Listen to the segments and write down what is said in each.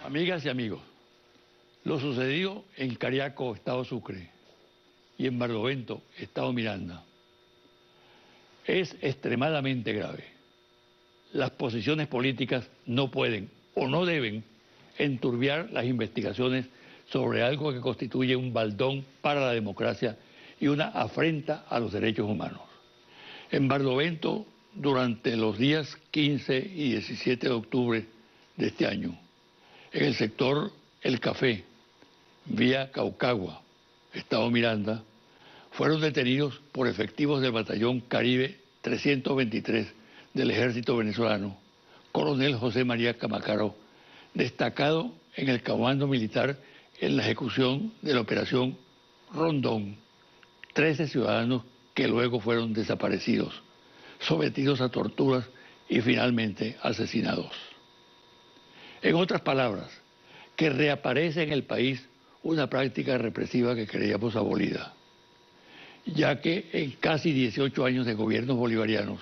Amigas y amigos, lo sucedido en Cariaco, Estado Sucre, y en Barlovento, Estado Miranda, es extremadamente grave. Las posiciones políticas no pueden o no deben enturbiar las investigaciones sobre algo que constituye un baldón para la democracia y una afrenta a los derechos humanos. En Barlovento, durante los días 15 y 17 de octubre de este año, en el sector El Café, vía Caucagua, Estado Miranda, fueron detenidos por efectivos del Batallón Caribe 323 del Ejército Venezolano, coronel José María Camacaro, destacado en el comando militar en la ejecución de la Operación Rondón, 13 ciudadanos que luego fueron desaparecidos, sometidos a torturas y finalmente asesinados. En otras palabras, que reaparece en el país una práctica represiva que creíamos abolida, ya que en casi 18 años de gobiernos bolivarianos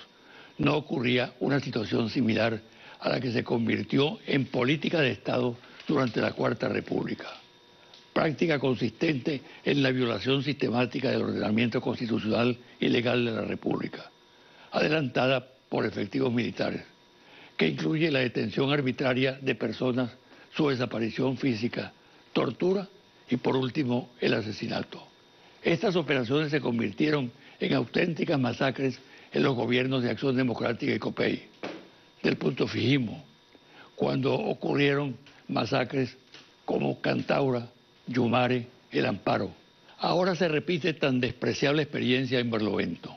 no ocurría una situación similar a la que se convirtió en política de Estado durante la Cuarta República. Práctica consistente en la violación sistemática del ordenamiento constitucional y legal de la República, adelantada por efectivos militares, que incluye la detención arbitraria de personas, su desaparición física, tortura y, por último, el asesinato. Estas operaciones se convirtieron en auténticas masacres en los gobiernos de Acción Democrática y COPEI, del punto fijismo, cuando ocurrieron masacres como Cantaura, Yumare, El Amparo. Ahora se repite tan despreciable experiencia en Barlovento.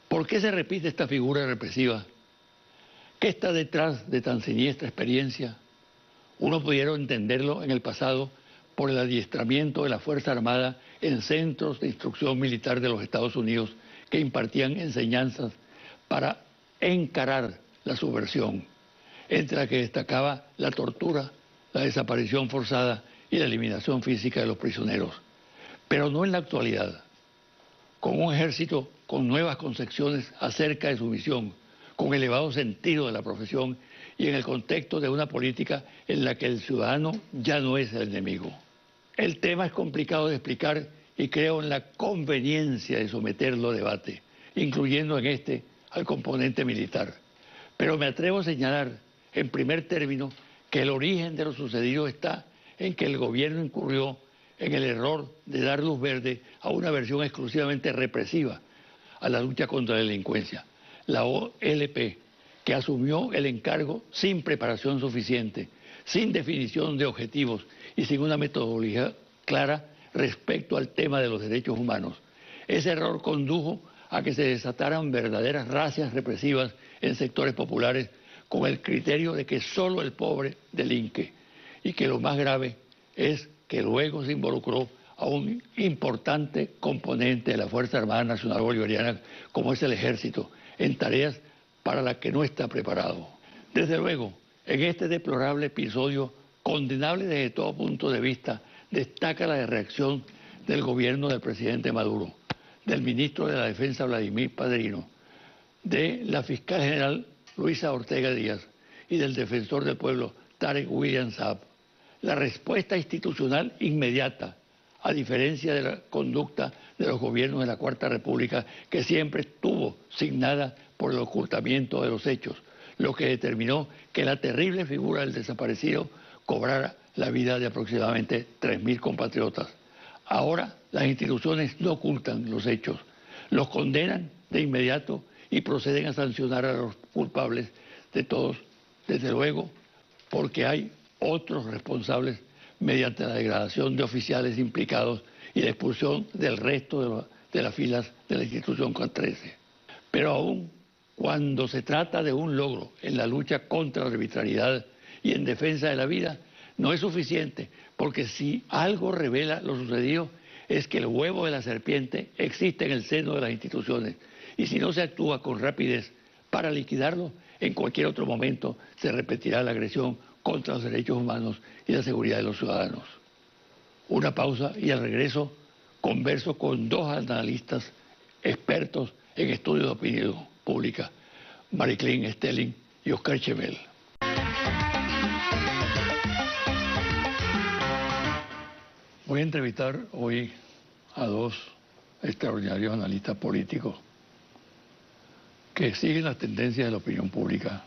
¿Por qué se repite esta figura represiva? ¿Qué está detrás de tan siniestra experiencia? Uno pudiera entenderlo en el pasado por el adiestramiento de la Fuerza Armada en centros de instrucción militar de los Estados Unidos que impartían enseñanzas para encarar la subversión, entre la que destacaba la tortura, la desaparición forzada y la eliminación física de los prisioneros. Pero no en la actualidad, con un ejército con nuevas concepciones acerca de su misión, con elevado sentido de la profesión y en el contexto de una política en la que el ciudadano ya no es el enemigo. El tema es complicado de explicar y creo en la conveniencia de someterlo a debate, incluyendo en este al componente militar. Pero me atrevo a señalar, en primer término, que el origen de lo sucedido está en que el gobierno incurrió en el error de dar luz verde a una versión exclusivamente represiva a la lucha contra la delincuencia, la OLP, que asumió el encargo sin preparación suficiente, sin definición de objetivos y sin una metodología clara respecto al tema de los derechos humanos. Ese error condujo a que se desataran verdaderas racias represivas en sectores populares con el criterio de que solo el pobre delinque y que lo más grave es que luego se involucró a un importante componente de la Fuerza Armada Nacional Bolivariana como es el Ejército en tareas para las que no está preparado. Desde luego, en este deplorable episodio, condenable desde todo punto de vista, destaca la reacción del gobierno del presidente Maduro, del ministro de la Defensa Vladimir Padrino, de la fiscal general Luisa Ortega Díaz y del defensor del pueblo Tarek William Saab. La respuesta institucional inmediata, a diferencia de la conducta de los gobiernos de la Cuarta República, que siempre estuvo signada por el ocultamiento de los hechos, lo que determinó que la terrible figura del desaparecido cobrara la vida de aproximadamente 3.000 compatriotas. Ahora las instituciones no ocultan los hechos, los condenan de inmediato y proceden a sancionar a los culpables de todos, desde luego, porque hay otros responsables mediante la degradación de oficiales implicados y la expulsión del resto de las filas de la institución 13. Pero aún cuando se trata de un logro en la lucha contra la arbitrariedad y en defensa de la vida, no es suficiente, porque si algo revela lo sucedido es que el huevo de la serpiente existe en el seno de las instituciones y si no se actúa con rapidez para liquidarlo, en cualquier otro momento se repetirá la agresión contra los derechos humanos y la seguridad de los ciudadanos. Una pausa y al regreso converso con dos analistas expertos en estudios de opinión pública, Mariclín Stelling y Oscar Chemel. Voy a entrevistar hoy a dos extraordinarios analistas políticos que siguen las tendencias de la opinión pública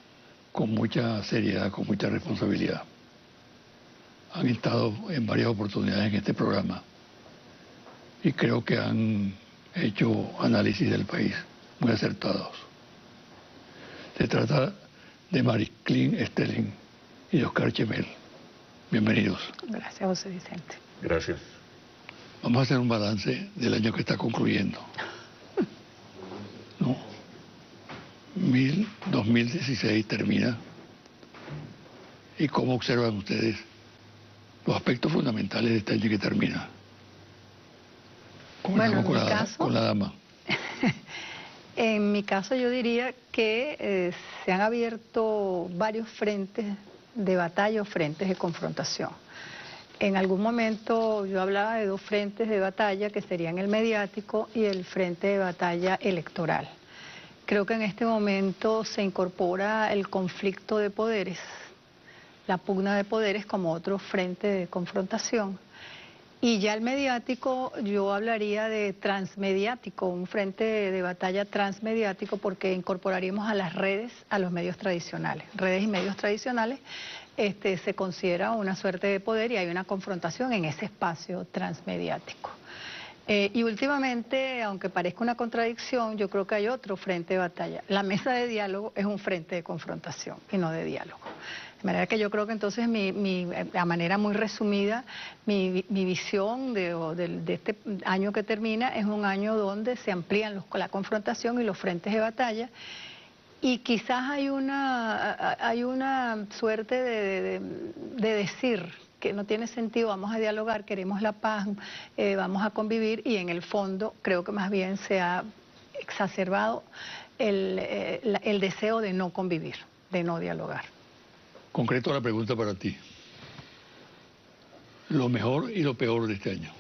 con mucha seriedad, con mucha responsabilidad. Han estado en varias oportunidades en este programa y creo que han hecho análisis del país muy acertados. Se trata de Mariclín Estelín y de Oscar Chemel. Bienvenidos. Gracias, José Vicente. Gracias. Vamos a hacer un balance del año que está concluyendo. ¿No? 2016 termina. ¿Y cómo observan ustedes los aspectos fundamentales de este año que termina? Bueno, con la dama. En mi caso yo diría que se han abierto varios frentes de batalla o frentes de confrontación. En algún momento yo hablaba de dos frentes de batalla que serían el mediático y el frente de batalla electoral. Creo que en este momento se incorpora el conflicto de poderes, la pugna de poderes como otro frente de confrontación. Y ya el mediático, yo hablaría de transmediático, un frente de batalla transmediático, porque incorporaríamos a las redes, a los medios tradicionales. Redes y medios tradicionales se considera una suerte de poder y hay una confrontación en ese espacio transmediático. Y últimamente, aunque parezca una contradicción, yo creo que hay otro frente de batalla. La mesa de diálogo es un frente de confrontación y no de diálogo. De manera que yo creo que entonces, a manera muy resumida, mi visión de este año que termina es un año donde se amplían la confrontación y los frentes de batalla. Y quizás hay una suerte de decir que no tiene sentido, vamos a dialogar, queremos la paz, vamos a convivir, y en el fondo creo que más bien se ha exacerbado el deseo de no convivir, de no dialogar. Concreto la pregunta para ti. Lo mejor y lo peor de este año.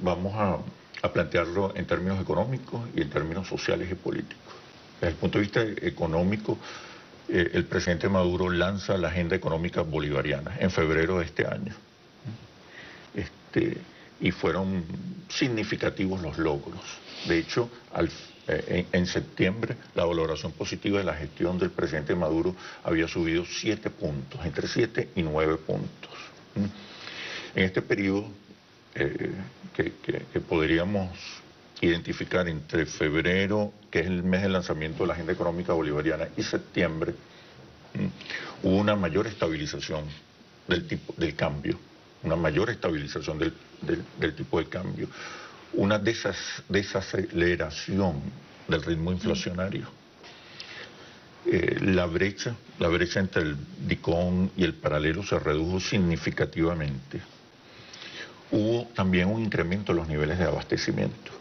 Vamos a plantearlo en términos económicos y en términos sociales y políticos. Desde el punto de vista económico, el presidente Maduro lanza la agenda económica bolivariana en febrero de este año. Y fueron significativos los logros. De hecho, en septiembre la valoración positiva de la gestión del presidente Maduro había subido 7 puntos, entre 7 y 9 puntos. En este periodo que podríamos identificar entre febrero, que es el mes de lanzamiento de la agenda económica bolivariana, y septiembre, hubo una mayor estabilización del cambio, una mayor estabilización del tipo de cambio, una desaceleración del ritmo inflacionario. La brecha entre el DICOM y el paralelo se redujo significativamente. Hubo también un incremento de los niveles de abastecimiento.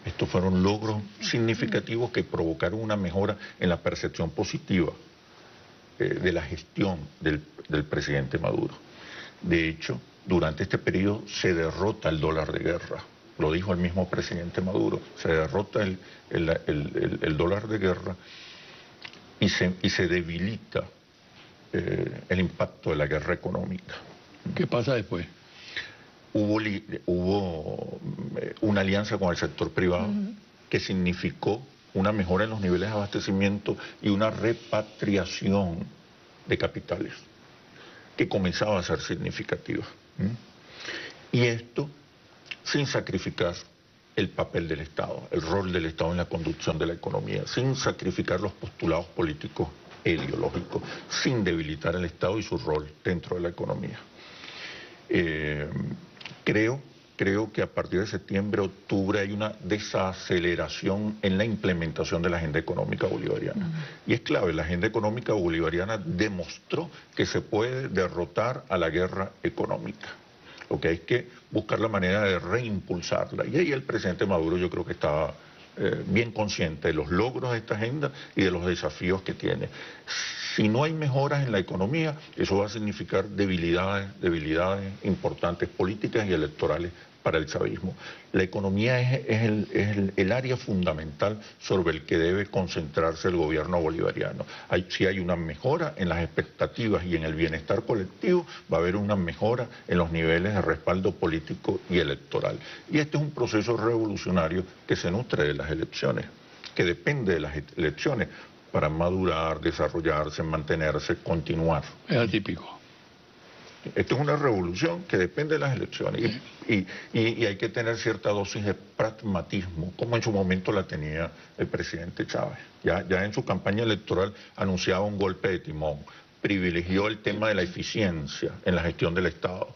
Estos fueron logros significativos que provocaron una mejora en la percepción positiva de la gestión del presidente Maduro. De hecho, durante este periodo se derrota el dólar de guerra. Lo dijo el mismo presidente Maduro. Se derrota el dólar de guerra y se debilita el impacto de la guerra económica. ¿Qué pasa después? Hubo una alianza con el sector privado que significó una mejora en los niveles de abastecimiento y una repatriación de capitales que comenzaba a ser significativa. Y esto sin sacrificar el papel del Estado, el rol del Estado en la conducción de la economía, sin sacrificar los postulados políticos e ideológicos, sin debilitar el Estado y su rol dentro de la economía. Creo que a partir de septiembre, octubre hay una desaceleración en la implementación de la agenda económica bolivariana. Y es clave, la agenda económica bolivariana demostró que se puede derrotar a la guerra económica. Lo que hay que buscar la manera de reimpulsarla. Y ahí el presidente Maduro yo creo que estaba bien consciente de los logros de esta agenda y de los desafíos que tiene. Si no hay mejoras en la economía, eso va a significar debilidades importantes políticas y electorales para el chavismo. La economía es el área fundamental sobre el que debe concentrarse el gobierno bolivariano. Si hay una mejora en las expectativas y en el bienestar colectivo, va a haber una mejora en los niveles de respaldo político y electoral. Y este es un proceso revolucionario que se nutre de las elecciones, que depende de las elecciones para madurar, desarrollarse, mantenerse, continuar. Es atípico. Esto es una revolución que depende de las elecciones y hay que tener cierta dosis de pragmatismo, como en su momento la tenía el presidente Chávez. Ya en su campaña electoral anunciaba un golpe de timón, privilegió el tema de la eficiencia en la gestión del Estado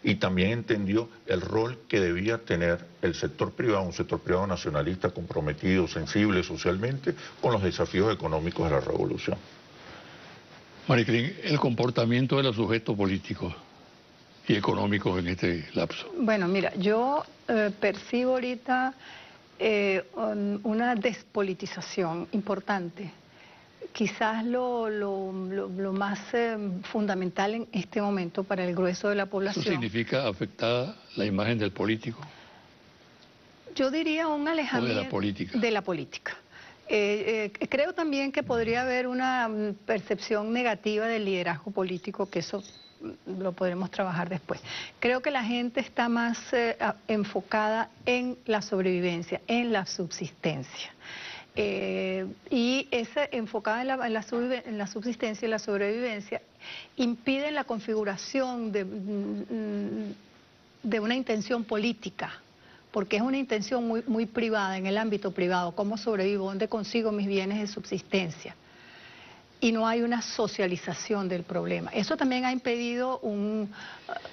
y también entendió el rol que debía tener el sector privado, un sector privado nacionalista comprometido, sensible socialmente, con los desafíos económicos de la revolución. Mariclín, el comportamiento de los sujetos políticos y económicos en este lapso. Bueno, mira, yo percibo ahorita una despolitización importante. Quizás lo más fundamental en este momento para el grueso de la población. ¿Eso significa afectada la imagen del político? Yo diría un alejamiento de la política. De la política. Creo también que podría haber una percepción negativa del liderazgo político, que eso lo podremos trabajar después. Creo que la gente está más enfocada en la sobrevivencia, en la subsistencia. Y esa enfocada en la subsistencia y la sobrevivencia impide la configuración de una intención política, porque es una intención muy privada, en el ámbito privado, cómo sobrevivo, dónde consigo mis bienes de subsistencia. Y no hay una socialización del problema. Eso también ha impedido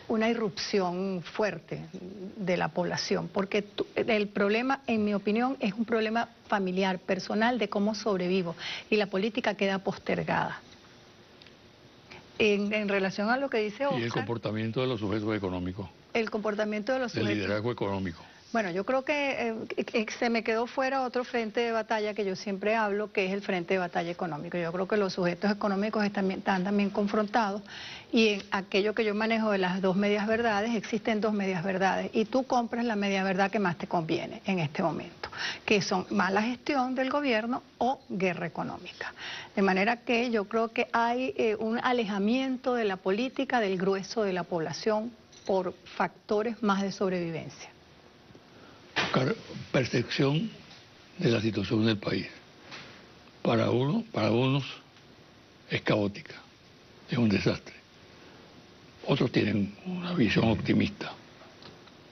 una irrupción fuerte de la población, porque el problema, en mi opinión, es un problema familiar, personal, de cómo sobrevivo, y la política queda postergada. En relación a lo que dice Oscar... Y el comportamiento de los sujetos económicos. El comportamiento de los sujetos... El liderazgo económico. Bueno, yo creo que se me quedó fuera otro frente de batalla que yo siempre hablo, que es el frente de batalla económico. Yo creo que los sujetos económicos están también confrontados, y en aquello que yo manejo de las dos medias verdades, existen dos medias verdades, y tú compras la media verdad que más te conviene en este momento, que son mala gestión del gobierno o guerra económica. De manera que yo creo que hay un alejamiento de la política del grueso de la población por factores más de sobrevivencia. Percepción de la situación del país. Para unos es caótica, es un desastre. Otros tienen una visión optimista,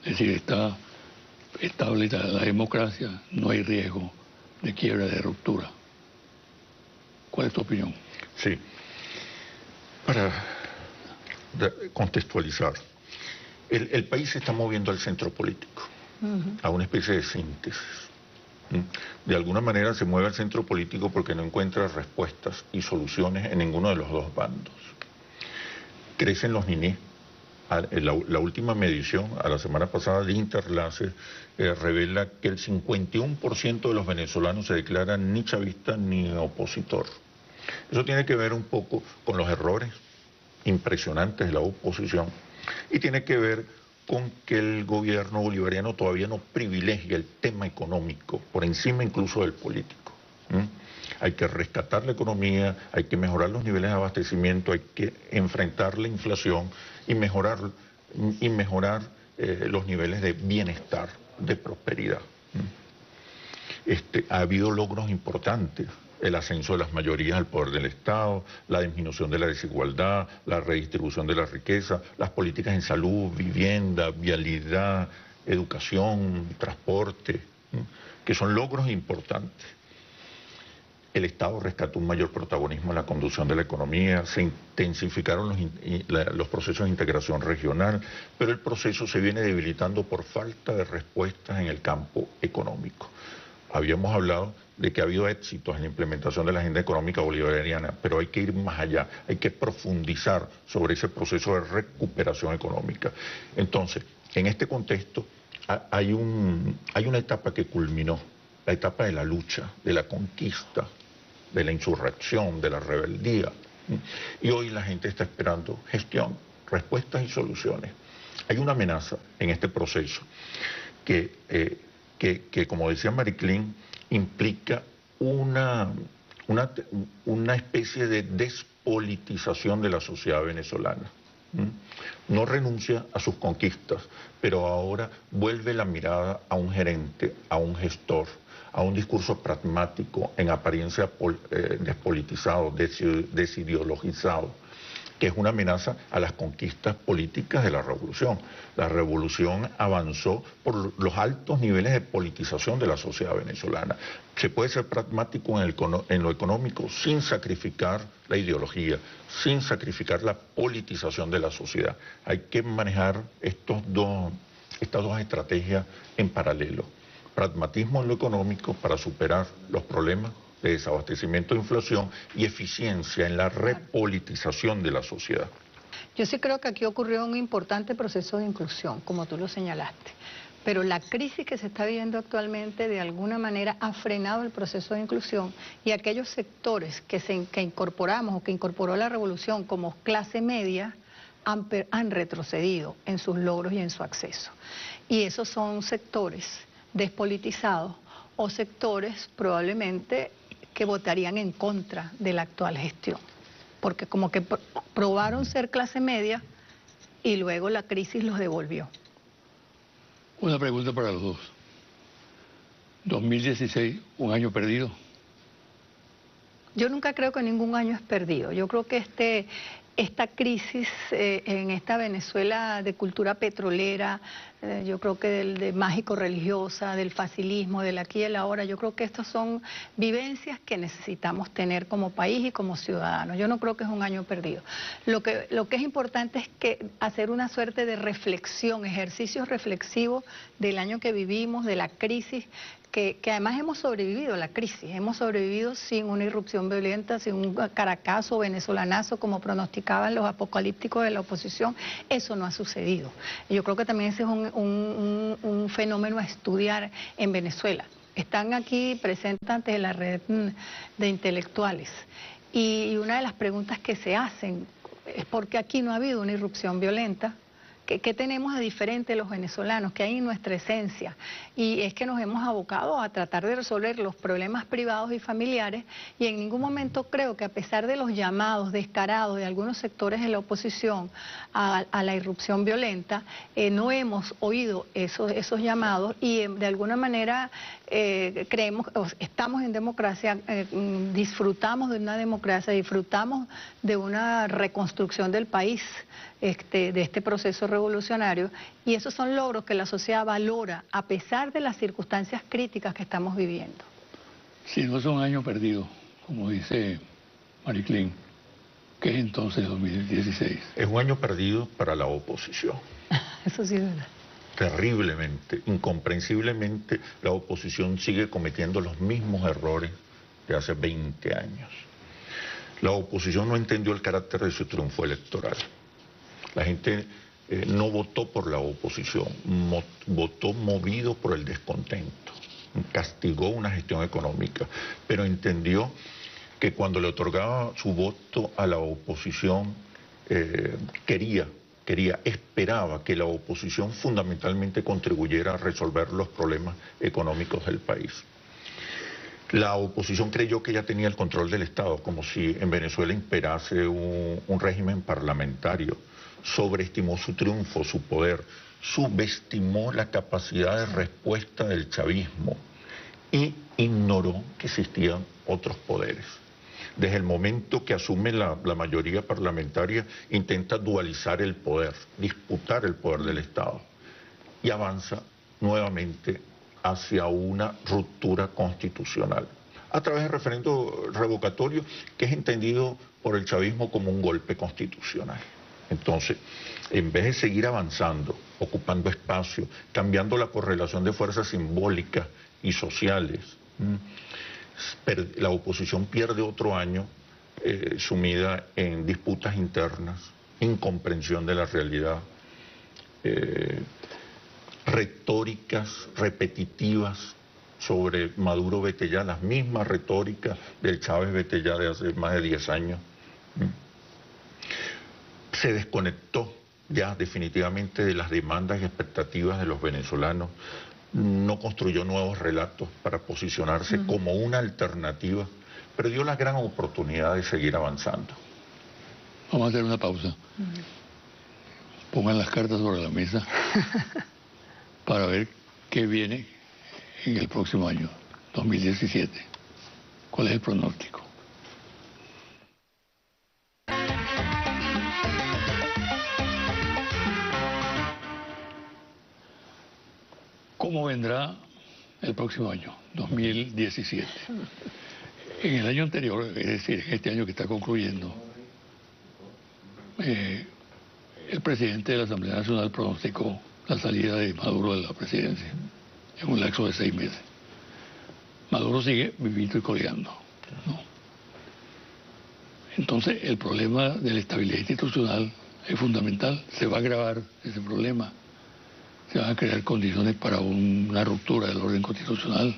es decir, está estable la democracia, no hay riesgo de quiebra, de ruptura. ¿Cuál es tu opinión? Sí, para contextualizar, el país se está moviendo al centro político, a una especie de síntesis. De alguna manera se mueve al centro político porque no encuentra respuestas y soluciones en ninguno de los dos bandos. Crecen los ninis. La última medición, a la semana pasada, de Interlace, revela que el 51% de los venezolanos se declaran ni chavista ni opositor. Eso tiene que ver un poco con los errores impresionantes de la oposición y tiene que ver con que el gobierno bolivariano todavía no privilegia el tema económico, por encima incluso del político. Hay que rescatar la economía, hay que mejorar los niveles de abastecimiento, hay que enfrentar la inflación y mejorar los niveles de bienestar, de prosperidad. Ha habido logros importantes. El ascenso de las mayorías al poder del Estado, la disminución de la desigualdad, la redistribución de la riqueza, las políticas en salud, vivienda, vialidad, educación, transporte, que son logros importantes. El Estado rescató un mayor protagonismo en la conducción de la economía, se intensificaron los procesos de integración regional, pero el proceso se viene debilitando por falta de respuestas en el campo económico. Habíamos hablado de que ha habido éxitos en la implementación de la agenda económica bolivariana, pero hay que ir más allá, hay que profundizar sobre ese proceso de recuperación económica. Entonces, en este contexto, hay una etapa que culminó, la etapa de la lucha, de la conquista, de la insurrección, de la rebeldía. Y hoy la gente está esperando gestión, respuestas y soluciones. Hay una amenaza en este proceso que como decía Mariclín, implica una especie de despolitización de la sociedad venezolana. No renuncia a sus conquistas, pero ahora vuelve la mirada a un gerente, a un gestor, a un discurso pragmático, en apariencia despolitizado, desideologizado, que es una amenaza a las conquistas políticas de la revolución. La revolución avanzó por los altos niveles de politización de la sociedad venezolana. Se puede ser pragmático en lo económico sin sacrificar la ideología, sin sacrificar la politización de la sociedad. Hay que manejar estas dos estrategias en paralelo. Pragmatismo en lo económico para superar los problemas de desabastecimiento e inflación, y eficiencia en la repolitización de la sociedad. Yo sí creo que aquí ocurrió un importante proceso de inclusión, como tú lo señalaste, pero la crisis que se está viviendo actualmente de alguna manera ha frenado el proceso de inclusión, y aquellos sectores que incorporamos o que incorporó la revolución como clase media han retrocedido en sus logros y en su acceso. Y esos son sectores despolitizados o sectores probablemente que votarían en contra de la actual gestión, porque como que probaron ser clase media y luego la crisis los devolvió. Una pregunta para los dos. 2016, un año perdido. Yo nunca creo que ningún año es perdido. Yo creo que esta crisis en esta Venezuela de cultura petrolera, yo creo que de mágico-religiosa, del facilismo, del aquí y el ahora, yo creo que estas son vivencias que necesitamos tener como país y como ciudadanos. Yo no creo que es un año perdido. Lo que es importante es que hacer una suerte de reflexión, ejercicios reflexivos del año que vivimos, de la crisis, que además hemos sobrevivido a la crisis, hemos sobrevivido sin una irrupción violenta, sin un caracazo venezolanazo como pronosticaban los apocalípticos de la oposición. Eso no ha sucedido. Yo creo que también ese es un fenómeno a estudiar en Venezuela. Están aquí presentes de la red de intelectuales, y una de las preguntas que se hacen es por qué aquí no ha habido una irrupción violenta. ¿Qué tenemos de diferente los venezolanos? ¿Qué hay en nuestra esencia? Y es que nos hemos abocado a tratar de resolver los problemas privados y familiares, y en ningún momento creo que, a pesar de los llamados descarados de algunos sectores de la oposición a la irrupción violenta, no hemos oído esos llamados, y de alguna manera creemos, estamos en democracia, disfrutamos de una democracia, disfrutamos de una reconstrucción del país, de este proceso revolucionario, y esos son logros que la sociedad valora a pesar de las circunstancias críticas que estamos viviendo. Si no es un año perdido, como dice Mariclín, ¿qué es entonces 2016? Es un año perdido para la oposición. Eso sí es verdad. Terriblemente, incomprensiblemente, la oposición sigue cometiendo los mismos errores de hace 20 años. La oposición no entendió el carácter de su triunfo electoral. La gente no votó por la oposición, votó movido por el descontento, castigó una gestión económica, pero entendió que cuando le otorgaba su voto a la oposición, esperaba que la oposición fundamentalmente contribuyera a resolver los problemas económicos del país. La oposición creyó que ya tenía el control del Estado, como si en Venezuela imperase un régimen parlamentario. Sobreestimó su triunfo, su poder, subestimó la capacidad de respuesta del chavismo y ignoró que existían otros poderes. Desde el momento que asume la mayoría parlamentaria, intenta dualizar el poder, disputar el poder del Estado, y avanza nuevamente hacia una ruptura constitucional a través del referendo revocatorio, que es entendido por el chavismo como un golpe constitucional. Entonces, en vez de seguir avanzando, ocupando espacio, cambiando la correlación de fuerzas simbólicas y sociales, la oposición pierde otro año sumida en disputas internas, incomprensión de la realidad, retóricas repetitivas sobre Maduro Betellá, las mismas retóricas del Chávez Betellá de hace más de 10 años. Se desconectó ya definitivamente de las demandas y expectativas de los venezolanos, no construyó nuevos relatos para posicionarse como una alternativa, pero dio la gran oportunidad de seguir avanzando. Vamos a hacer una pausa. Pongan las cartas sobre la mesa para ver qué viene en el próximo año, 2017. ¿Cuál es el pronóstico? ¿Cómo vendrá el próximo año, 2017? En el año anterior, es decir, en este año que está concluyendo, el presidente de la Asamblea Nacional pronosticó la salida de Maduro de la presidencia en un lapso de 6 meses. Maduro sigue vivito y coleando, ¿no? Entonces, el problema de la estabilidad institucional es fundamental. Se va a agravar ese problema. Se van a crear condiciones para una ruptura del orden constitucional.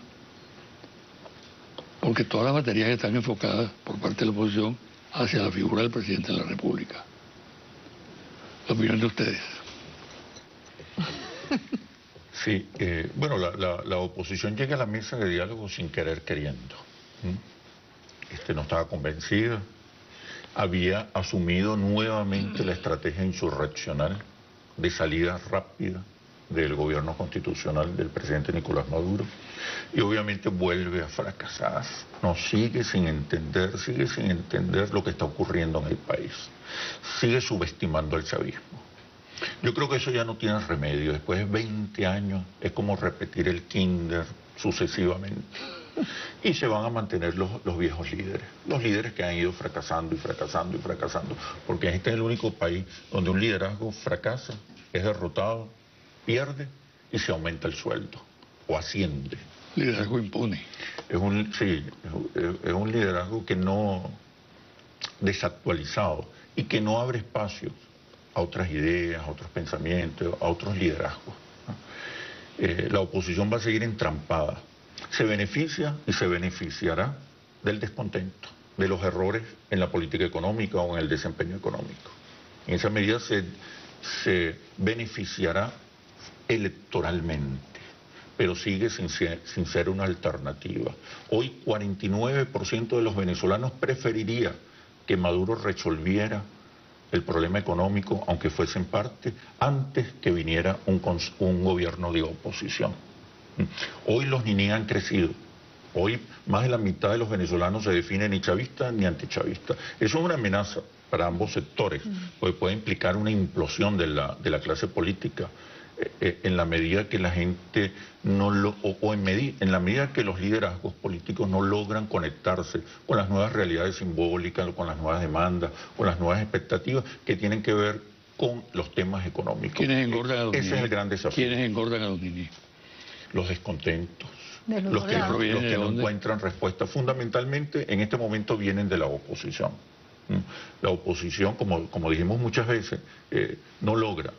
Porque todas las baterías están enfocadas por parte de la oposición hacia la figura del presidente de la República. La opinión de ustedes. Sí, bueno, la oposición llega a la mesa de diálogo sin querer queriendo. No estaba convencida, había asumido nuevamente la estrategia insurreccional de salida rápida del gobierno constitucional del presidente Nicolás Maduro, y obviamente vuelve a fracasar. No, sigue sin entender lo que está ocurriendo en el país, sigue subestimando al chavismo. Yo creo que eso ya no tiene remedio. Después de 20 años es como repetir el kinder sucesivamente. Y se van a mantener los viejos líderes. Los líderes que han ido fracasando y fracasando y fracasando. Porque este es el único país donde un liderazgo fracasa, es derrotado, pierde y se aumenta el sueldo. O asciende. Liderazgo impune. Sí, es un liderazgo que no... desactualizado y que no abre espacio a otras ideas, a otros pensamientos, a otros liderazgos, ¿no? La oposición va a seguir entrampada. Se beneficia y se beneficiará del descontento, de los errores en la política económica o en el desempeño económico. En esa medida se beneficiará electoralmente, pero sigue sin ser una alternativa. Hoy 49% de los venezolanos preferiría que Maduro resolviera el problema económico, aunque fuese en parte, antes que viniera un gobierno de oposición. Hoy los niní han crecido. Hoy más de la mitad de los venezolanos se definen ni chavistas ni antichavistas. Eso es una amenaza para ambos sectores, porque puede implicar una implosión de la clase política, en la medida que la gente no en la medida que los liderazgos políticos no logran conectarse con las nuevas realidades simbólicas, con las nuevas demandas, con las nuevas expectativas que tienen que ver con los temas económicos. ¿Quiénes engordan a los niní? Ese es el gran desafío. ¿Quiénes engordan a los niní? Los descontentos, los que no ¿dónde? encuentran respuesta. Fundamentalmente en este momento vienen de la oposición. La oposición, como dijimos muchas veces, no logra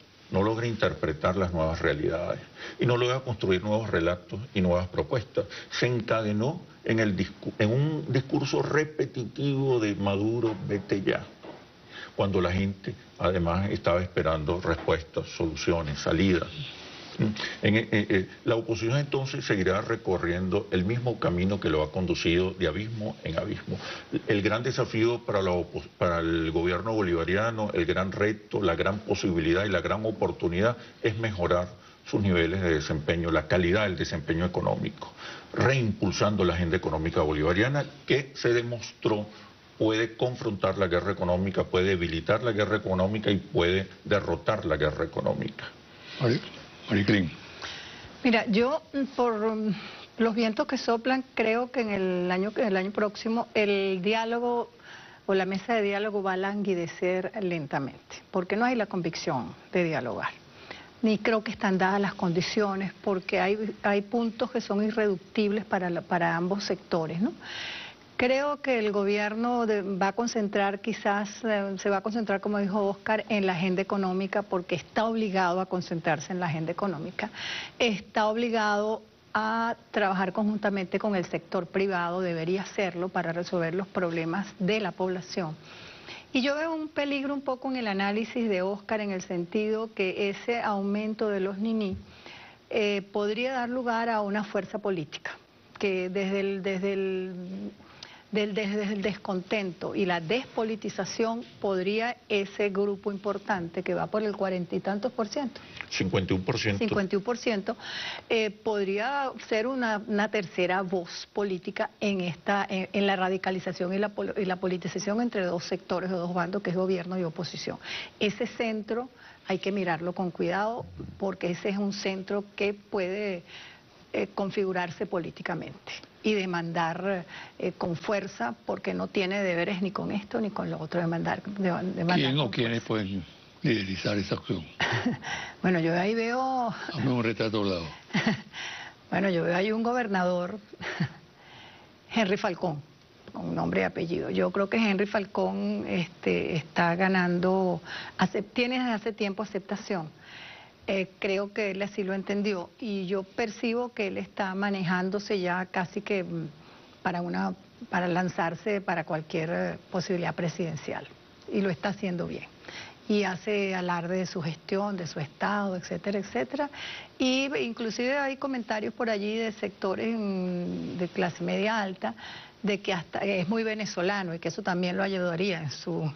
interpretar las nuevas realidades y no logra construir nuevos relatos y nuevas propuestas. Se encadenó en un discurso repetitivo de Maduro, vete ya, cuando la gente además estaba esperando respuestas, soluciones, salidas. La oposición entonces seguirá recorriendo el mismo camino que lo ha conducido de abismo en abismo. El gran desafío para el gobierno bolivariano, el gran reto, la gran posibilidad y la gran oportunidad es mejorar sus niveles de desempeño, la calidad del desempeño económico, reimpulsando la agenda económica bolivariana que se demostró puede confrontar la guerra económica, puede debilitar la guerra económica y puede derrotar la guerra económica. Mariclín. Mira, yo por los vientos que soplan, creo que en el año próximo el diálogo o la mesa de diálogo va a languidecer lentamente, porque no hay la convicción de dialogar. Ni creo que están dadas las condiciones, porque hay puntos que son irreductibles para ambos sectores, ¿no? Creo que el gobierno va a concentrar, se va a concentrar, como dijo Óscar, en la agenda económica, porque está obligado a concentrarse en la agenda económica. Está obligado a trabajar conjuntamente con el sector privado, debería hacerlo para resolver los problemas de la población. Y yo veo un peligro un poco en el análisis de Oscar en el sentido que ese aumento de los niní podría dar lugar a una fuerza política que desde el descontento y la despolitización podría ese grupo importante que va por el 40 y tantos por ciento. 51%. 51%, podría ser una tercera voz política en la radicalización y la politización entre dos sectores o dos bandos, que es gobierno y oposición. Ese centro hay que mirarlo con cuidado porque ese es un centro que puede configurarse políticamente y demandar con fuerza, porque no tiene deberes ni con esto ni con lo otro, demandar ¿Quién o quiénes pueden liderizar esa acción? Bueno, yo ahí veo... Hazme un retrato al lado. Bueno, yo veo ahí un gobernador, Henry Falcón, con nombre y apellido. Yo creo que Henry Falcón está ganando, tiene desde hace tiempo aceptación. Creo que él así lo entendió y yo percibo que él está manejándose ya casi que para lanzarse para cualquier posibilidad presidencial y lo está haciendo bien. Y hace alarde de su gestión, de su estado, etcétera, etcétera. Y inclusive hay comentarios por allí de sectores de clase media alta de que hasta es muy venezolano y que eso también lo ayudaría en sus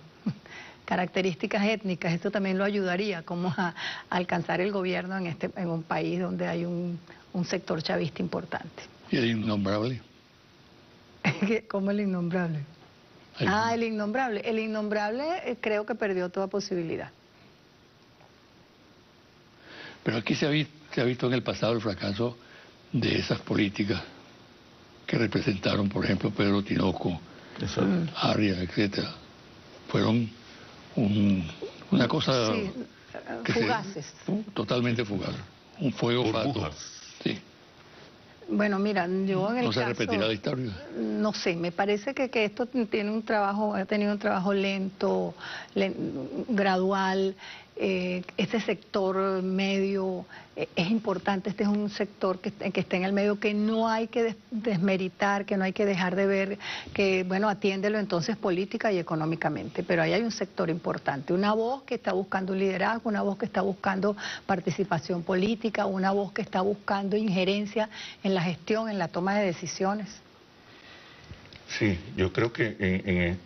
características étnicas, esto también lo ayudaría como a alcanzar el gobierno en un país donde hay un sector chavista importante. ¿Y el innombrable? ¿Cómo el innombrable? El innombrable. El innombrable creo que perdió toda posibilidad. Pero aquí se ha visto en el pasado el fracaso de esas políticas que representaron, por ejemplo, Pedro Tinoco, Arias, etcétera. Fueron una cosa fugaces. Totalmente fugaz. Un fuego fato. Sí. Bueno, mira, yo en el ¿No se repetirá la historia? No sé, me parece que esto tiene ha tenido un trabajo lento, gradual. Este sector medio es importante, este es un sector que está en el medio que no hay que desmeritar, que no hay que dejar de ver, que bueno, atiéndelo entonces política y económicamente, pero ahí hay un sector importante, una voz que está buscando un liderazgo, una voz que está buscando participación política, una voz que está buscando injerencia en la gestión, en la toma de decisiones. Sí, yo creo que en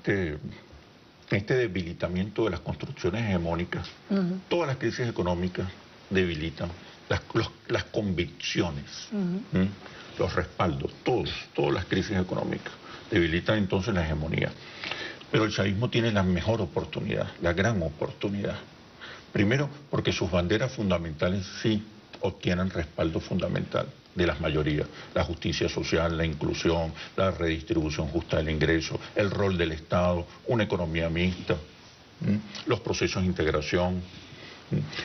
este debilitamiento de las construcciones hegemónicas, todas las crisis económicas debilitan las convicciones, los respaldos, todas las crisis económicas debilitan entonces la hegemonía. Pero el chavismo tiene la mejor oportunidad, la gran oportunidad. Primero, porque sus banderas fundamentales sí obtienen respaldo fundamental de las mayorías, la justicia social, la inclusión, la redistribución justa del ingreso, el rol del Estado, una economía mixta, los procesos de integración.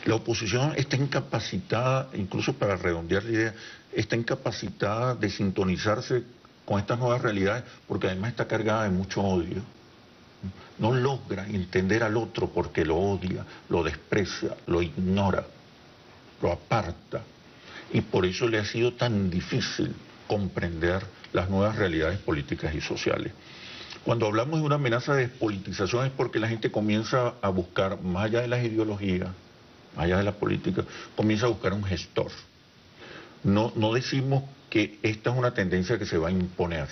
La oposición está incapacitada, incluso para redondear la idea, está incapacitada de sintonizarse con estas nuevas realidades porque además está cargada de mucho odio. No logra entender al otro porque lo odia, lo desprecia, lo ignora, lo aparta. Y por eso le ha sido tan difícil comprender las nuevas realidades políticas y sociales. Cuando hablamos de una amenaza de despolitización es porque la gente comienza a buscar, más allá de las ideologías, más allá de la política, comienza a buscar un gestor. No decimos que esta es una tendencia que se va a imponer,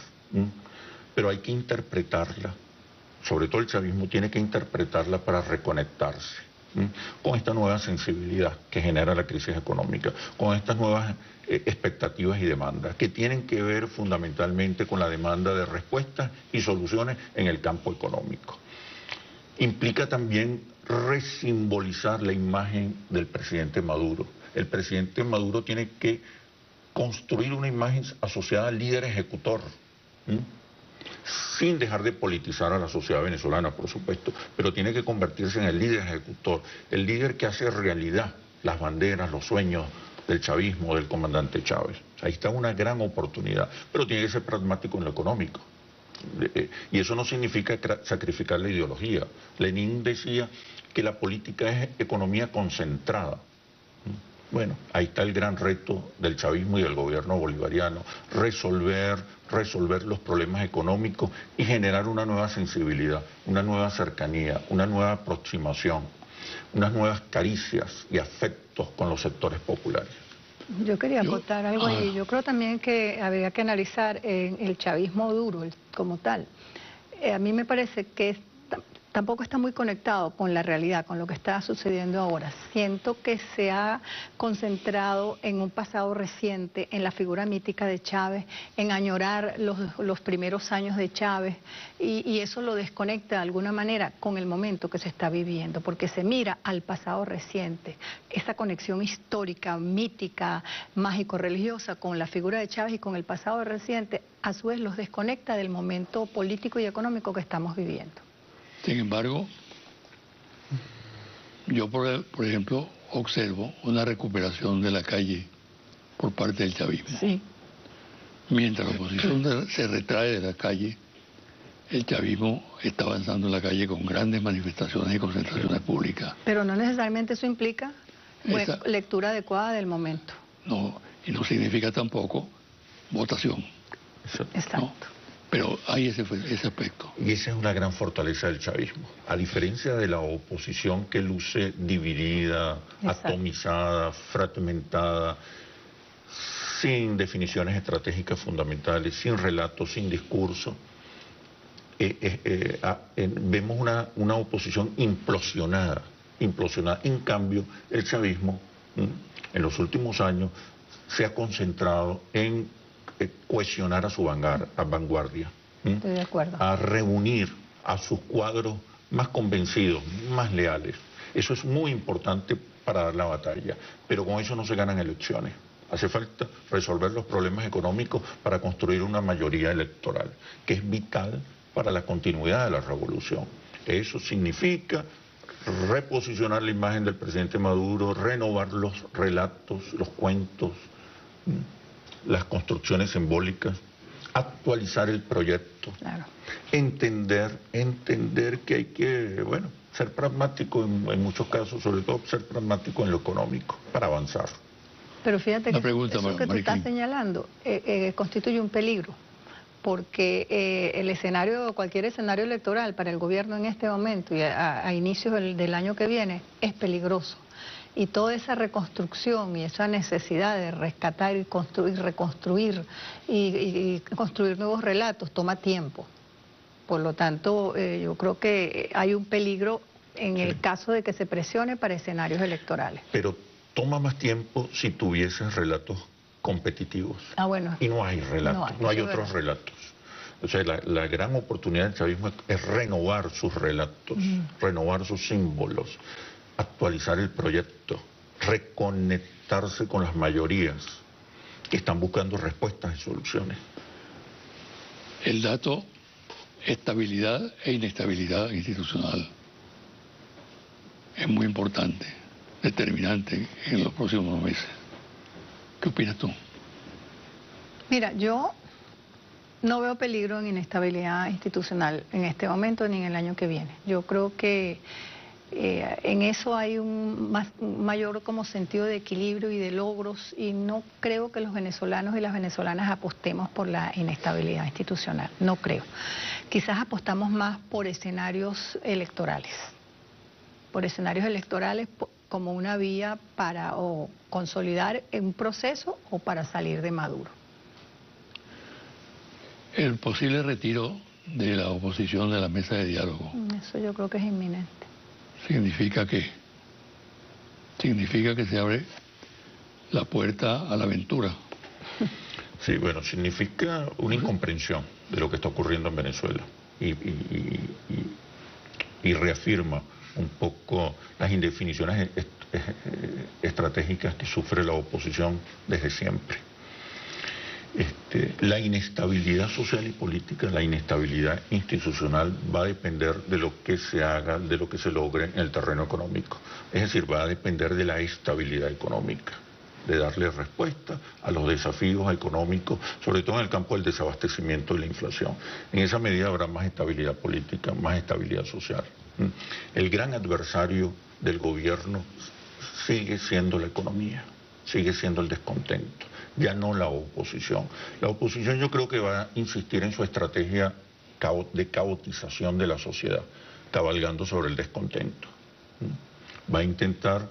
pero hay que interpretarla. Sobre todo el chavismo tiene que interpretarla para reconectarse con esta nueva sensibilidad que genera la crisis económica, con estas nuevas expectativas y demandas, que tienen que ver fundamentalmente con la demanda de respuestas y soluciones en el campo económico. Implica también resimbolizar la imagen del presidente Maduro. El presidente Maduro tiene que construir una imagen asociada al líder ejecutor, sin dejar de politizar a la sociedad venezolana, por supuesto, pero tiene que convertirse en el líder ejecutor, el líder que hace realidad las banderas, los sueños del chavismo, del comandante Chávez. Ahí está una gran oportunidad, pero tiene que ser pragmático en lo económico. Y eso no significa sacrificar la ideología. Lenin decía que la política es economía concentrada. Bueno, ahí está el gran reto del chavismo y del gobierno bolivariano, resolver los problemas económicos y generar una nueva sensibilidad, una nueva cercanía, una nueva aproximación, unas nuevas caricias y afectos con los sectores populares. Yo quería acotar algo ahí. Yo creo también que habría que analizar el chavismo duro como tal. A mí me parece que tampoco está muy conectado con la realidad, con lo que está sucediendo ahora. Siento que se ha concentrado en un pasado reciente, en la figura mítica de Chávez, en añorar los primeros años de Chávez, y eso lo desconecta de alguna manera con el momento que se está viviendo, porque se mira al pasado reciente, esa conexión histórica, mítica, mágico-religiosa con la figura de Chávez y con el pasado reciente, a su vez los desconecta del momento político y económico que estamos viviendo. Sin embargo, yo por ejemplo observo una recuperación de la calle por parte del chavismo. Sí. Mientras la oposición se retrae de la calle, el chavismo está avanzando en la calle con grandes manifestaciones y concentraciones públicas. Pero no necesariamente eso implica lectura adecuada del momento. No, y no significa tampoco votación. Exacto. ¿No? Pero hay ese aspecto. Y esa es una gran fortaleza del chavismo. A diferencia de la oposición que luce dividida, exacto, atomizada, fragmentada, sin definiciones estratégicas fundamentales, sin relatos, sin discurso, vemos una oposición implosionada. En cambio, el chavismo en los últimos años se ha concentrado en cohesionar a su vanguardia, estoy de acuerdo, a reunir a sus cuadros más convencidos, más leales. Eso es muy importante para dar la batalla, pero con eso no se ganan elecciones. Hace falta resolver los problemas económicos para construir una mayoría electoral, que es vital para la continuidad de la revolución. Eso significa reposicionar la imagen del presidente Maduro, renovar los relatos, los cuentos, las construcciones simbólicas, actualizar el proyecto, claro, entender que hay que, bueno, ser pragmático en muchos casos, sobre todo ser pragmático en lo económico, para avanzar. Pero fíjate que eso que tú Mariquín estás señalando constituye un peligro, porque el escenario, cualquier escenario electoral para el gobierno en este momento y a inicios del año que viene es peligroso. Y toda esa reconstrucción y esa necesidad de rescatar y construir, reconstruir y construir nuevos relatos toma tiempo. Por lo tanto, yo creo que hay un peligro en el caso de que se presione para escenarios electorales. Pero toma más tiempo si tuvieses relatos competitivos. Ah, bueno. Y no hay relatos, no hay otros relatos. O sea, la gran oportunidad del chavismo es renovar sus relatos, renovar sus símbolos, actualizar el proyecto, reconectarse con las mayorías que están buscando respuestas y soluciones. El dato estabilidad e inestabilidad institucional es muy importante, determinante en los próximos meses. ¿Qué opinas tú? Mira, yo no veo peligro en inestabilidad institucional en este momento ni en el año que viene. Yo creo que en eso hay un mayor como sentido de equilibrio y de logros, y no creo que los venezolanos y las venezolanas apostemos por la inestabilidad institucional, no creo. Quizás apostamos más por escenarios electorales como una vía para o consolidar un proceso o para salir de Maduro. El posible retiro de la oposición de la mesa de diálogo. Eso yo creo que es inminente. ¿Significa qué? Significa que se abre la puerta a la aventura. Sí, bueno, significa una incomprensión de lo que está ocurriendo en Venezuela y reafirma un poco las indefiniciones estratégicas que sufre la oposición desde siempre. La inestabilidad social y política, la inestabilidad institucional va a depender de lo que se haga, de lo que se logre en el terreno económico. Es decir, va a depender de la estabilidad económica, de darle respuesta a los desafíos económicos, sobre todo en el campo del desabastecimiento y la inflación. En esa medida habrá más estabilidad política, más estabilidad social. El gran adversario del gobierno sigue siendo la economía. sigue siendo el descontento, ya no la oposición. La oposición yo creo que va a insistir en su estrategia de caotización de la sociedad, cabalgando sobre el descontento. Va a intentar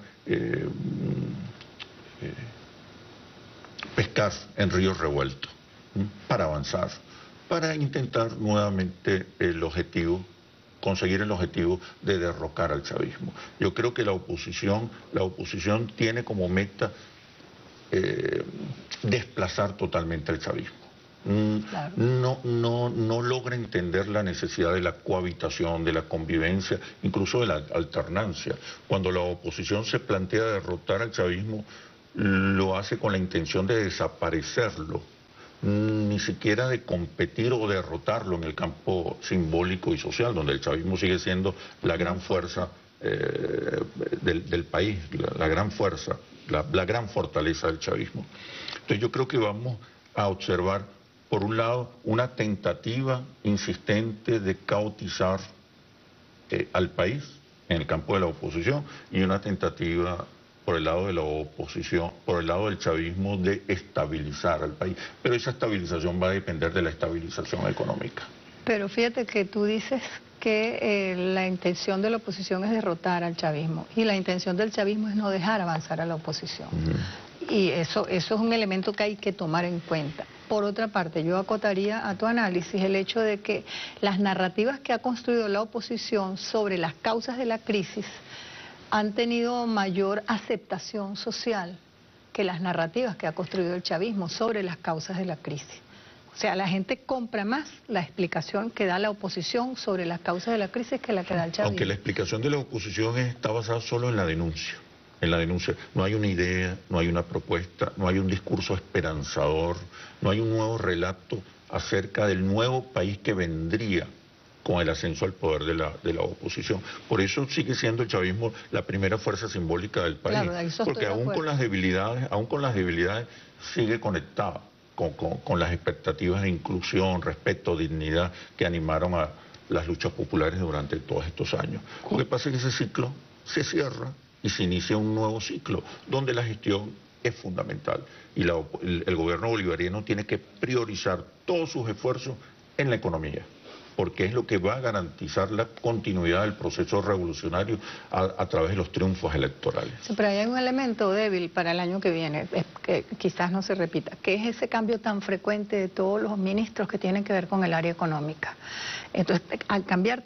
pescar en ríos revueltos para avanzar, para intentar nuevamente conseguir el objetivo de derrocar al chavismo. Yo creo que la oposición tiene como meta desplazar totalmente al chavismo. Claro. No logra entender la necesidad de la cohabitación, de la convivencia, incluso de la alternancia. Cuando la oposición se plantea derrotar al chavismo, lo hace con la intención de desaparecerlo, ni siquiera de competir o derrotarlo en el campo simbólico y social, donde el chavismo sigue siendo la gran fuerza del país, la gran fuerza, la gran fortaleza del chavismo. Entonces yo creo que vamos a observar, por un lado, una tentativa insistente de caotizar al país en el campo de la oposición, y una tentativa por el lado de la oposición, por el lado del chavismo, de estabilizar al país. Pero esa estabilización va a depender de la estabilización económica. Pero fíjate que tú dices que la intención de la oposición es derrotar al chavismo, y la intención del chavismo es no dejar avanzar a la oposición. Y eso es un elemento que hay que tomar en cuenta. Por otra parte, yo acotaría a tu análisis el hecho de que las narrativas que ha construido la oposición sobre las causas de la crisis han tenido mayor aceptación social que las narrativas que ha construido el chavismo sobre las causas de la crisis. O sea, la gente compra más la explicación que da la oposición sobre las causas de la crisis que la que da el chavismo. Aunque la explicación de la oposición está basada solo en la denuncia. En la denuncia no hay una idea, no hay una propuesta, no hay un discurso esperanzador, no hay un nuevo relato acerca del nuevo país que vendría con el ascenso al poder de la oposición. Por eso sigue siendo el chavismo la primera fuerza simbólica del país, claro, porque aún con las debilidades sigue conectada con las expectativas de inclusión, respeto, dignidad que animaron a las luchas populares durante todos estos años. Lo que pasa es que ese ciclo se cierra y se inicia un nuevo ciclo donde la gestión es fundamental, y el gobierno bolivariano tiene que priorizar todos sus esfuerzos en la economía, porque es lo que va a garantizar la continuidad del proceso revolucionario a través de los triunfos electorales. Sí, pero hay un elemento débil para el año que viene, que quizás no se repita, que es ese cambio tan frecuente de todos los ministros que tienen que ver con el área económica. Entonces, al cambiar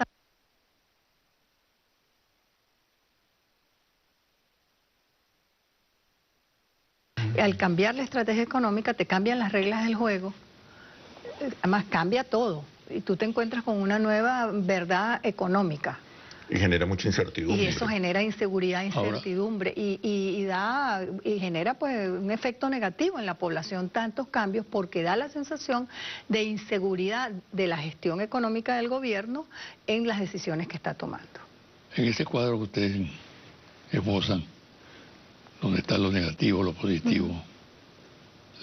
la estrategia económica, te cambian las reglas del juego, además cambia todo, y tú te encuentras con una nueva verdad económica. Y genera mucha incertidumbre. Y eso genera inseguridad, incertidumbre, y genera pues un efecto negativo en la población, tantos cambios, porque da la sensación de inseguridad de la gestión económica del gobierno en las decisiones que está tomando. En ese cuadro que ustedes esbozan, donde está lo negativo, lo positivo,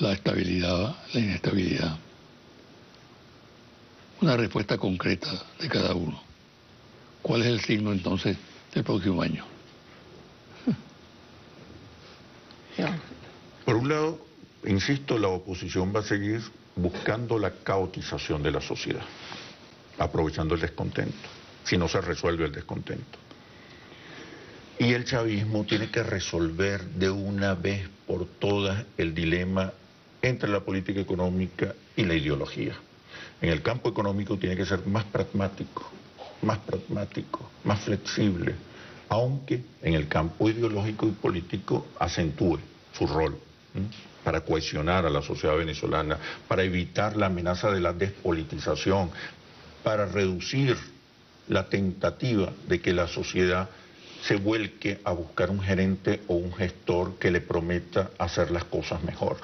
la estabilidad, la inestabilidad, una respuesta concreta de cada uno. ¿Cuál es el signo entonces del próximo año? Por un lado, insisto, la oposición va a seguir buscando la caotización de la sociedad, aprovechando el descontento, si no se resuelve el descontento. Y el chavismo tiene que resolver de una vez por todas el dilema entre la política económica y la ideología. En el campo económico tiene que ser más pragmático, más flexible, aunque en el campo ideológico y político acentúe su rol para cohesionar a la sociedad venezolana, para evitar la amenaza de la despolitización, para reducir la tentativa de que la sociedad se vuelque a buscar un gerente o un gestor que le prometa hacer las cosas mejor.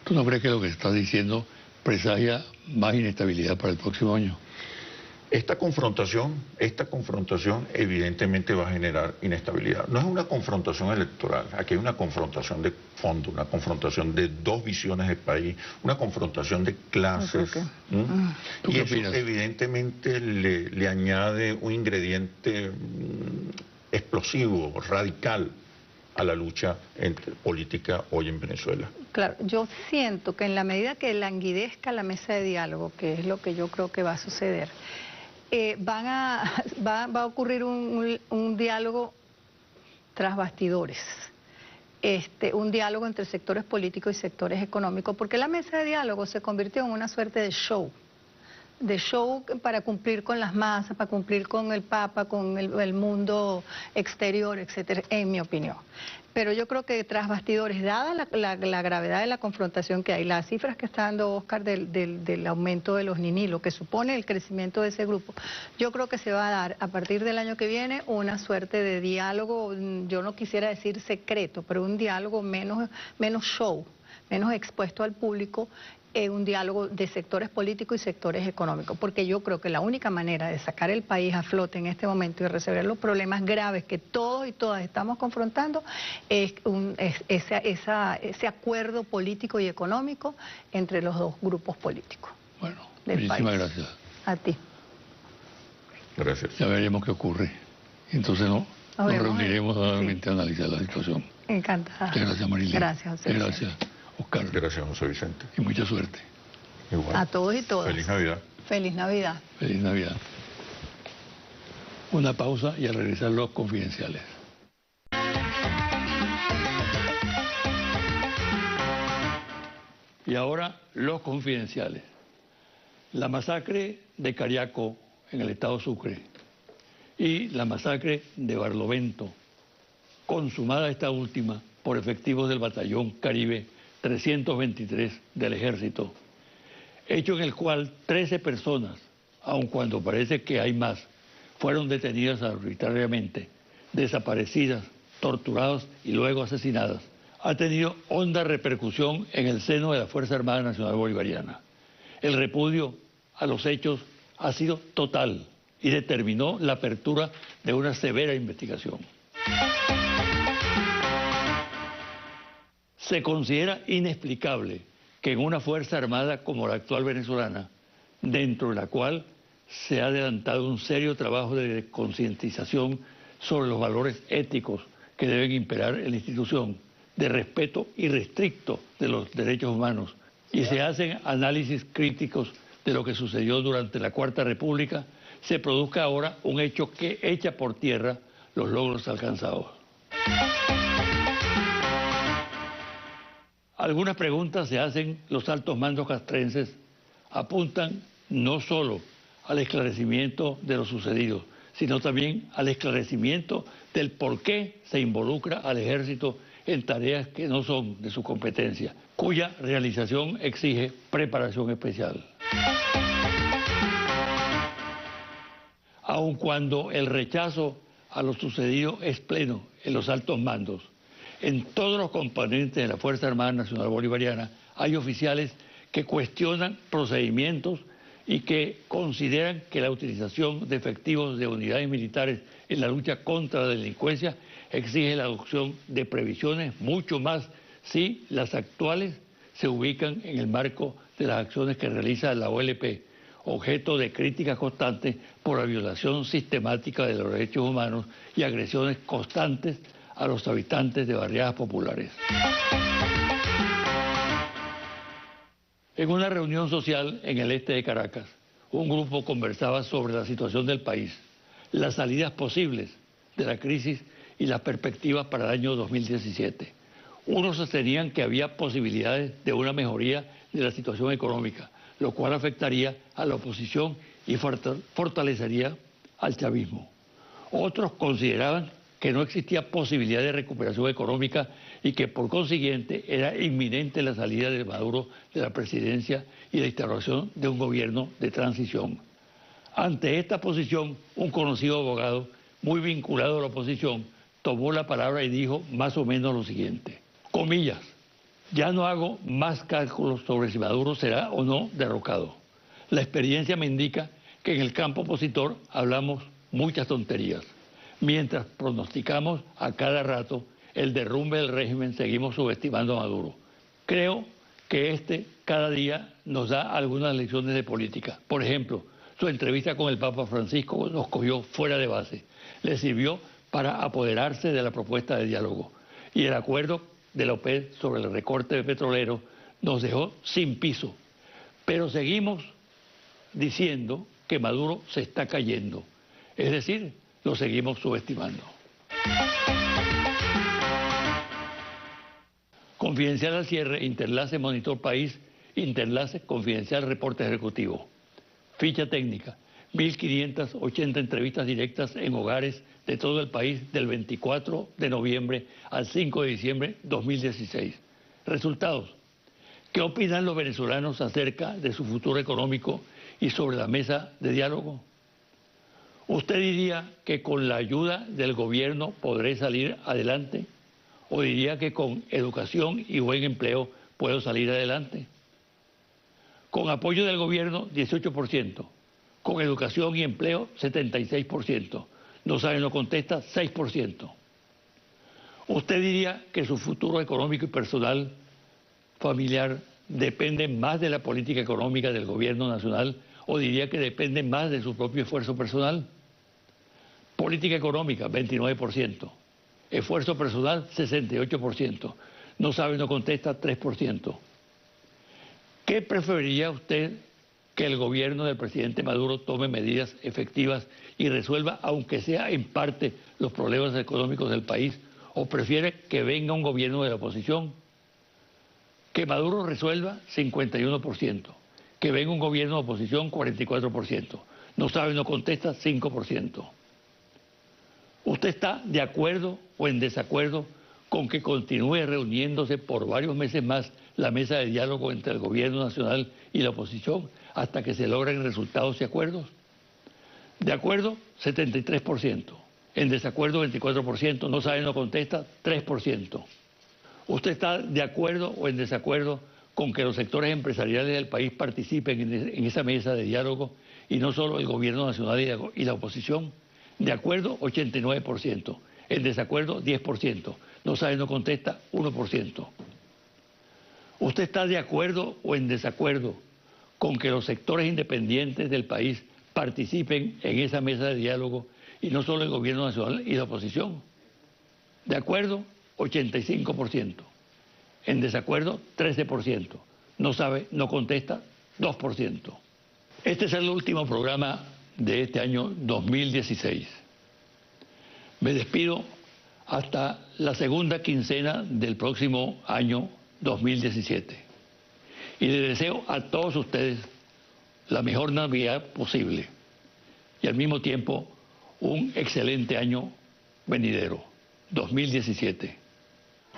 ¿Tú no crees que lo que estás diciendo presagia más inestabilidad para el próximo año? Esta confrontación evidentemente va a generar inestabilidad. No es una confrontación electoral, aquí hay una confrontación de fondo, una confrontación de dos visiones del país, una confrontación de clases. Y eso evidentemente le añade un ingrediente explosivo, radical a la lucha política hoy en Venezuela. Claro, yo siento que en la medida que languidezca la mesa de diálogo, que es lo que yo creo que va a suceder, va a ocurrir un diálogo tras bastidores. Un diálogo entre sectores políticos y sectores económicos, porque la mesa de diálogo se convirtió en una suerte de show para cumplir con las masas, para cumplir con el Papa, con el mundo exterior, etcétera, en mi opinión. Pero yo creo que tras bastidores, dada la gravedad de la confrontación que hay, las cifras que está dando Oscar del aumento de los niní, lo que supone el crecimiento de ese grupo, yo creo que se va a dar a partir del año que viene una suerte de diálogo, yo no quisiera decir secreto, pero un diálogo menos show, menos expuesto al público, un diálogo de sectores políticos y sectores económicos, porque yo creo que la única manera de sacar el país a flote en este momento y resolver los problemas graves que todos y todas estamos confrontando es ese acuerdo político y económico entre los dos grupos políticos. Bueno, muchísimas gracias. A ti. Gracias. Ya veremos qué ocurre. Entonces nos reuniremos nuevamente a analizar la situación. Encantada. Muchas gracias, Marilyn. Gracias, José Vicente. Gracias, Oscar. Gracias, José Vicente. Y mucha suerte. Igual. A todos y todas. Feliz Navidad. Feliz Navidad. Feliz Navidad. Una pausa y al regresar los confidenciales. Y ahora los confidenciales. La masacre de Cariaco en el estado Sucre y la masacre de Barlovento, consumada esta última por efectivos del Batallón Caribe 323 del Ejército, hecho en el cual 13 personas, aun cuando parece que hay más, fueron detenidas arbitrariamente, desaparecidas, torturadas y luego asesinadas, ha tenido honda repercusión en el seno de la Fuerza Armada Nacional Bolivariana. El repudio a los hechos ha sido total y determinó la apertura de una severa investigación. Se considera inexplicable que en una Fuerza Armada como la actual venezolana, dentro de la cual se ha adelantado un serio trabajo de concientización sobre los valores éticos que deben imperar en la institución, de respeto irrestricto de los derechos humanos, y se hacen análisis críticos de lo que sucedió durante la Cuarta República, se produzca ahora un hecho que echa por tierra los logros alcanzados. Algunas preguntas se hacen los altos mandos castrenses, apuntan no solo al esclarecimiento de lo sucedido, sino también al esclarecimiento del por qué se involucra al ejército en tareas que no son de su competencia, cuya realización exige preparación especial. Aun cuando el rechazo a lo sucedido es pleno en los altos mandos, en todos los componentes de la Fuerza Armada Nacional Bolivariana hay oficiales que cuestionan procedimientos y que consideran que la utilización de efectivos de unidades militares en la lucha contra la delincuencia exige la adopción de previsiones mucho más si las actuales se ubican en el marco de las acciones que realiza la OLP, objeto de críticas constantes por la violación sistemática de los derechos humanos y agresiones constantes a los habitantes de barriadas populares. En una reunión social en el este de Caracas, un grupo conversaba sobre la situación del país, las salidas posibles de la crisis y las perspectivas para el año 2017. Unos sostenían que había posibilidades de una mejoría de la situación económica, lo cual afectaría a la oposición y fortalecería al chavismo. Otros consideraban que no existía posibilidad de recuperación económica y que por consiguiente era inminente la salida de Maduro de la presidencia y la instauración de un gobierno de transición. Ante esta posición, un conocido abogado, muy vinculado a la oposición, tomó la palabra y dijo más o menos lo siguiente, comillas, ya no hago más cálculos sobre si Maduro será o no derrocado. La experiencia me indica que en el campo opositor hablamos muchas tonterías. Mientras pronosticamos a cada rato el derrumbe del régimen, seguimos subestimando a Maduro. Creo que cada día nos da algunas lecciones de política. Por ejemplo, su entrevista con el Papa Francisco nos cogió fuera de base. Le sirvió para apoderarse de la propuesta de diálogo. y el acuerdo de la OPEP sobre el recorte de petroleros nos dejó sin piso. Pero seguimos diciendo que Maduro se está cayendo, es decir, lo seguimos subestimando. Confidencial al cierre, Interlace Monitor País, Interlace Confidencial Reporte Ejecutivo. Ficha técnica, 1.580 entrevistas directas en hogares de todo el país del 24 de noviembre al 5 de diciembre 2016. Resultados. ¿Qué opinan los venezolanos acerca de su futuro económico y sobre la mesa de diálogo? ¿Usted diría que con la ayuda del gobierno podré salir adelante? ¿O diría que con educación y buen empleo puedo salir adelante? Con apoyo del gobierno, 18%. Con educación y empleo, 76%. No sabe, no contesta, 6%. ¿Usted diría que su futuro económico y personal, familiar, depende más de la política económica del gobierno nacional o diría que depende más de su propio esfuerzo personal? Política económica, 29%. Esfuerzo personal, 68%. No sabe, no contesta, 3%. ¿Qué preferiría usted que el gobierno del presidente Maduro tome medidas efectivas y resuelva, aunque sea en parte, los problemas económicos del país? ¿O prefiere que venga un gobierno de la oposición? Que Maduro resuelva, 51%. Que venga un gobierno de oposición, 44%. No sabe, no contesta, 5%. ¿Usted está de acuerdo o en desacuerdo con que continúe reuniéndose por varios meses más la mesa de diálogo entre el gobierno nacional y la oposición hasta que se logren resultados y acuerdos? De acuerdo, 73%. En desacuerdo, 24%. No sabe, no contesta, 3%. ¿Usted está de acuerdo o en desacuerdo con que los sectores empresariales del país participen en esa mesa de diálogo y no solo el gobierno nacional y la oposición? De acuerdo, 89%. En desacuerdo, 10%. No sabe, no contesta, 1%. ¿Usted está de acuerdo o en desacuerdo con que los sectores independientes del país participen en esa mesa de diálogo y no solo el gobierno nacional y la oposición? De acuerdo, 85%. En desacuerdo, 13%. No sabe, no contesta, 2%. Este es el último programa de este año 2016. Me despido hasta la segunda quincena del próximo año 2017. Y les deseo a todos ustedes la mejor Navidad posible y al mismo tiempo un excelente año venidero, 2017.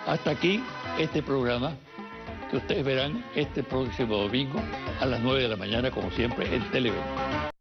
Hasta aquí este programa que ustedes verán este próximo domingo a las 9 de la mañana, como siempre, en Televen.